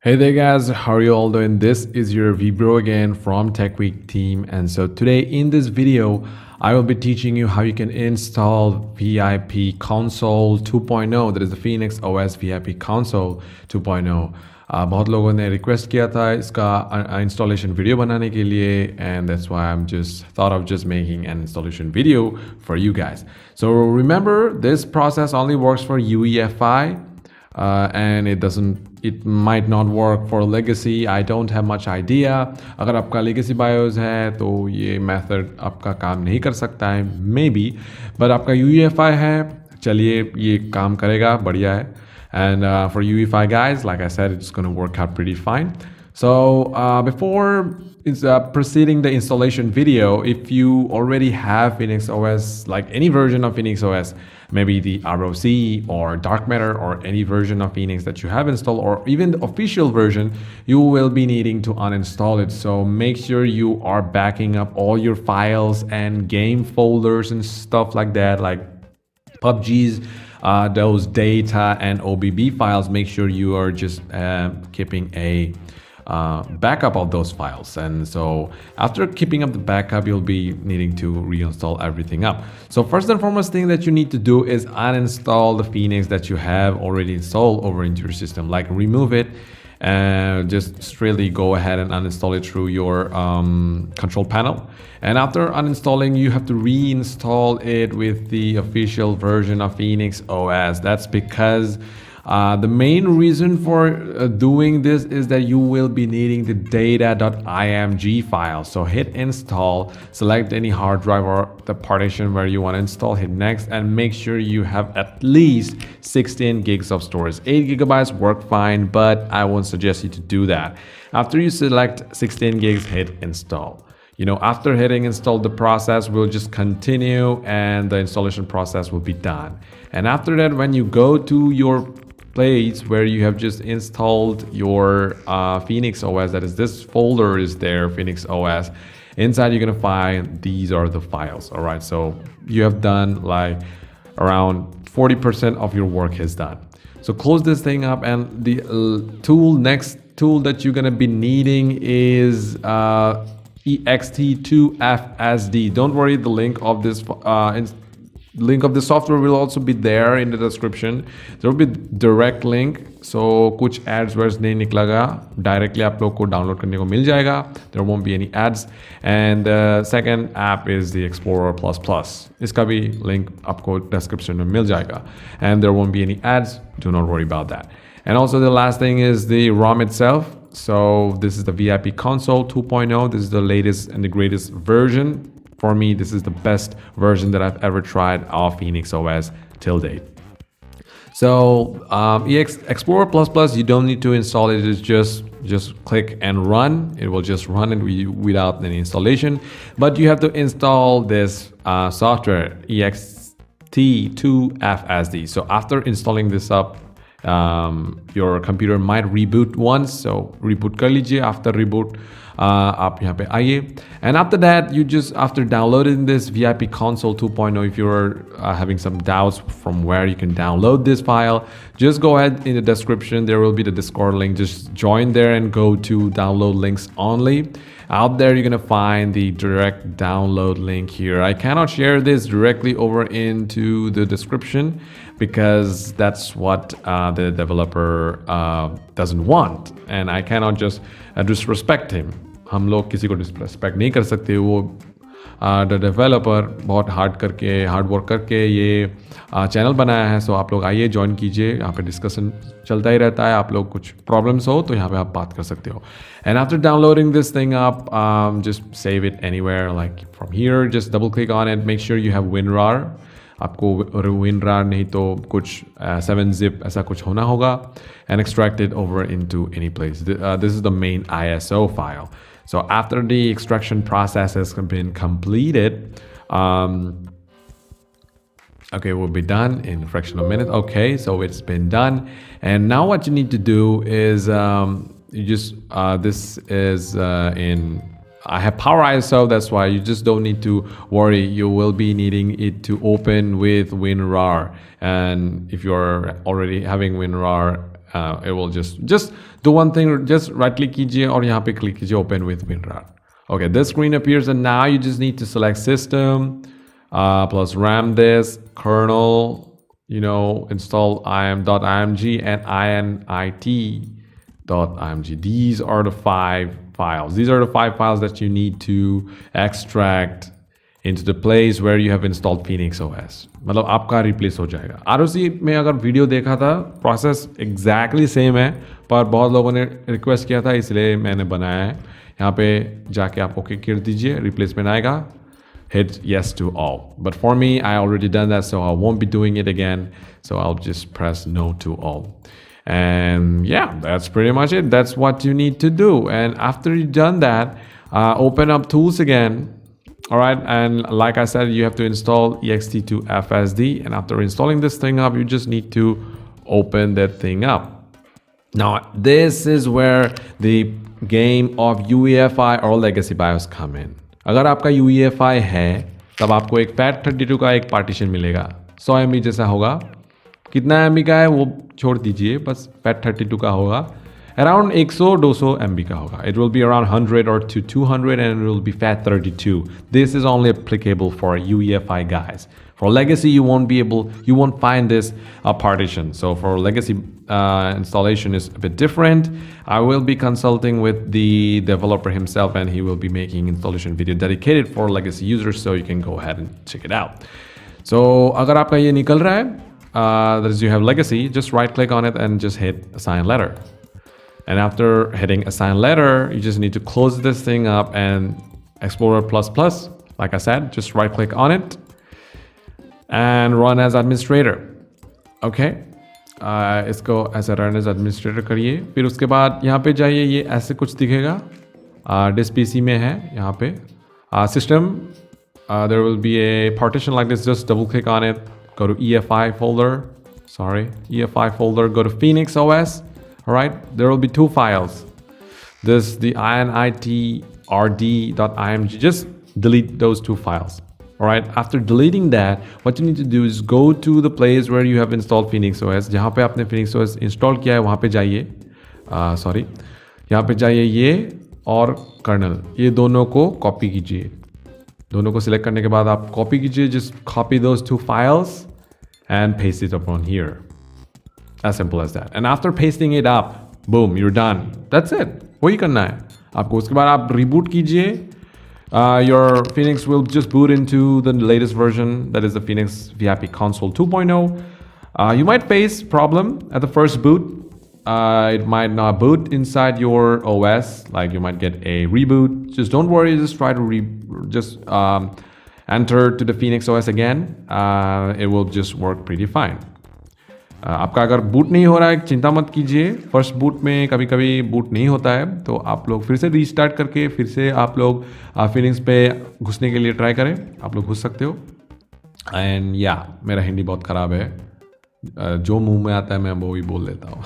Hey there guys, how are you all doing? This is your Vibro again from Tech Week team, and so today in this video I will be teaching you how you can install VIP console 2.0, that is the Phoenix OS VIP console 2.0. बहुत लोगों ने request किया था इसका installation video बनाने के लिए, and that's why I'm just thought of just making an installation video for you guys. So remember, this process only works for UEFI. And it might not work for legacy. I don't have much idea. अगर आपका legacy BIOS है तो ये method आपका काम नहीं कर सकता है maybe, but आपका UEFI है, चलिए ये काम करेगा, बढ़िया है. And for UEFI guys, like I said, it's going to work out pretty fine. So before proceeding the installation video, if you already have Phoenix OS, like any version of Phoenix OS, maybe the ROC or dark matter or any version of Phoenix that you have installed, or even the official version, you will be needing to uninstall it. So make sure you are backing up all your files and game folders and stuff like that, like PUBG's, those data and OBB files. Make sure you are just keeping a backup of those files, and so after keeping up the backup you'll be needing to reinstall everything up. So first and foremost thing that you need to do is uninstall the Phoenix that you have already installed over into your system, like remove it and just straightly go ahead and uninstall it through your control panel. And after uninstalling, you have to reinstall it with the official version of Phoenix OS. That's because the main reason for doing this is that you will be needing the data.img file. So hit install, select any hard drive or the partition where you want to install, hit next, and make sure you have at least 16 gigs of storage. 8 gigabytes work fine, but I won't suggest you to do that. After you select 16 gigs, hit install. After hitting install, the process will just continue and the installation process will be done. And after that, when you go to your place where you have just installed your Phoenix OS, that is this folder is there, Phoenix OS. Inside you're gonna find these are the files. All right, so you have done like around 40% of your work is done. So close this thing up, and the next tool that you're gonna be needing is ext2fsd. Don't worry, the link of this the software will also be there in the description. There will be direct link, so कुछ ads words नहीं निकलेगा, directly आप लोग को download करने को मिल जाएगा. There won't be any ads. And the second app is the Explorer++. इसका भी link आपको description में मिल जाएगा. And there won't be any ads. Do not worry about that. And also the last thing is the ROM itself. So this is the VIP console 2.0. This is the latest and the greatest version. For me, this is the best version that I've ever tried of Phoenix OS till date. So Explorer++, you don't need to install it. It's just click and run. It will just run it without any installation. But you have to install this software, ext2fsd. So after installing this up, your computer might reboot once. So reboot कर लीजिए. After reboot, आप यहाँ पे आइए. And after that, you just, after downloading this VIP console 2.0, if you're having some doubts from where you can download this file, just go ahead in the description. There will be the Discord link. Just join there and go to download links only. Out there, you're going to find the direct download link here. I cannot share this directly over into the description because that's what the developer doesn't want. And I cannot just disrespect him. हम लोग किसी को disrespect नहीं कर सकते. वो the developer बहुत hard work करके ये चैनल बनाया है. सो आप लोग आइए, ज्वाइन कीजिए. यहाँ पे डिस्कशन चलता ही रहता है. आप लोग कुछ प्रॉब्लम्स हो तो यहाँ पे आप बात कर सकते हो. And after downloading this thing आप just save it anywhere, like from here. Just double click on it. Make sure you have WinRAR. आपको WinRAR नहीं तो कुछ 7-zip ऐसा कुछ होना होगा. And extract it over into any place. This is the main ISO file. So after the extraction process has been completed, okay, we'll be done in a fraction of a minute. Okay, so it's been done. And now what you need to do is you just this is in I have Power ISO, that's why you just don't need to worry. You will be needing it to open with WinRAR. And if you're already having WinRAR it will just do one thing, just right click कीजिए और यहाँ पे click कीजिए open with WinRAR. Okay, this screen appears and now you just need to select system plus RAM disk, kernel, install im.img and init.img. These are the 5 files. These are the 5 files that you need to extract into the place where you have installed Phoenix OS. मतलब आपका replace हो जाएगा. ROC में अगर video देखा था process exactly same है, पर बहुत लोगों ने रिक्वेस्ट किया था इसलिए मैंने बनाया है. यहाँ पे जाके आप ओके कर दीजिए, रिप्लेसमेंट आएगा, hit yes to all. But for me, I already done that, so I won't be doing it again. So I'll just press no to all. And yeah, that's pretty much it. That's what you need to do. And after you've done that, open up tools again. All right, and like I said, you have to install ext2fsd, and after installing this thing up, you just need to open that thing up. Now, this is where the game of UEFI or legacy BIOS come in. अगर आपका UEFI है, तब आपको एक FAT32 का एक partition मिलेगा, 100 MB जैसा होगा. कितना MB का है वो छोड़ दीजिए, बस FAT32 का होगा. Around 100-200 MB का होगा. It will be around 100 or to 200 and it will be FAT32. This is only applicable for UEFI guys. For legacy, you won't find this partition. So for legacy installation is a bit different. I will be consulting with the developer himself and he will be making installation video dedicated for legacy users. So you can go ahead and check it out. So अगर आपका ये निकल रहा है, that is you have legacy, just right click on it and just hit assign letter. And after hitting assign letter, you just need to close this thing up and Explorer++, like I said, just right click on it and run as administrator. Okay, इसको ऐसे run as administrator करिए. फिर उसके बाद यहाँ पे जाइए, ये ऐसे कुछ दिखेगा. This PC में है यहाँ पे system. There will be a partition like this. Just double click on it. Go to EFI folder. EFI folder. Go to Phoenix OS. All right, there will be 2 files. This the init.rd.img. Just delete those 2 files. All right. After deleting that, what you need to do is go to the place where you have installed Phoenix OS. जहाँ पे आपने Phoenix OS install किया है वहाँ पे जाइए. यहाँ पे जाइए ये और कर्नल, ये दोनों को कॉपी कीजिए. दोनों को सिलेक्ट करने के बाद आप कॉपी कीजिए. Just copy those 2 files and paste it upon here. As simple as that. And after pasting it up, boom, you're done. That's it. वही करना है आपको. उसके बाद आप reboot कीजिए. Your Phoenix will just boot into the latest version, that is the Phoenix VIP Console 2.0. You might face problem at the first boot. It might not boot inside your OS, like you might get a reboot. Just don't worry. Just try to enter to the Phoenix OS again. It will just work pretty fine. आपका अगर boot नहीं हो रहा है, चिंता मत कीजिए. First boot में कभी कभी बूट नहीं होता है, तो आप लोग फिर से रीस्टार्ट करके फिर से आप लोग फिनिक्स पे घुसने के लिए ट्राई करें. आप लोग घुस सकते हो. एंड या मेरा हिंदी बहुत ख़राब है, जो मुंह में आता है मैं वो ही बोल लेता हूँ.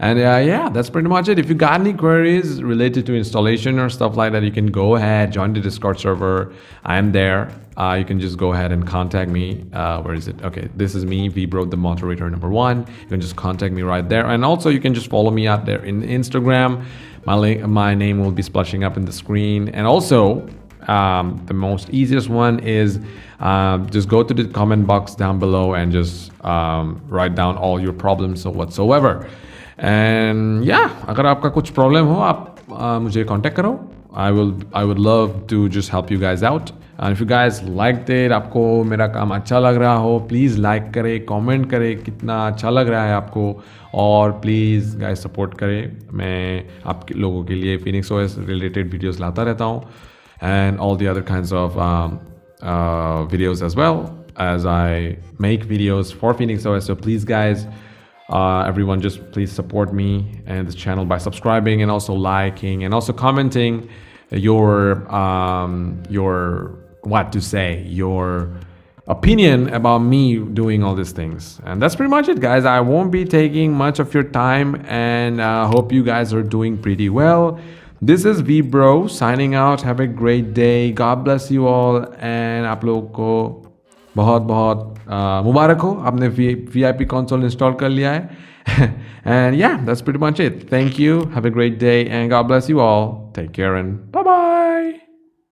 And yeah, that's pretty much it. If you got any queries related to installation or stuff like that, you can go ahead, join the Discord server. I am there. You can just go ahead and contact me. Where is it? Okay, this is me, Vbro, the moderator #1. You can just contact me right there. And also you can just follow me out there in Instagram. My name will be splashing up in the screen. And also, the most easiest one is just go to the comment box down below and just write down all your problems or whatsoever. And yeah, अगर आपका कुछ problem हो आप मुझे contact करो. I would love to just help you guys out. And if you guys liked it, आपको मेरा काम अच्छा लग रहा हो, प्लीज़ लाइक करें, कमेंट करें कितना अच्छा लग रहा है आपको, और प्लीज़ गाइस सपोर्ट करें. मैं आप लोगों के लिए Phoenix OS रिलेटेड वीडियोस लाता रहता हूँ, and all the other kinds of videos as well, as I make videos for Phoenix OS. So please guys, everyone, just please support me and this channel by subscribing and also liking and also commenting your what to say, your opinion about me doing all these things. And that's pretty much it, guys. I won't be taking much of your time, and hope you guys are doing pretty well. This is Vbro signing out. Have a great day. God bless you all, and आप लोगों को बहुत बहुत मुबारक हो, आपने VIP console install कर लिया है. And yeah, that's pretty much it. Thank you. Have a great day and God bless you all. Take care and bye bye.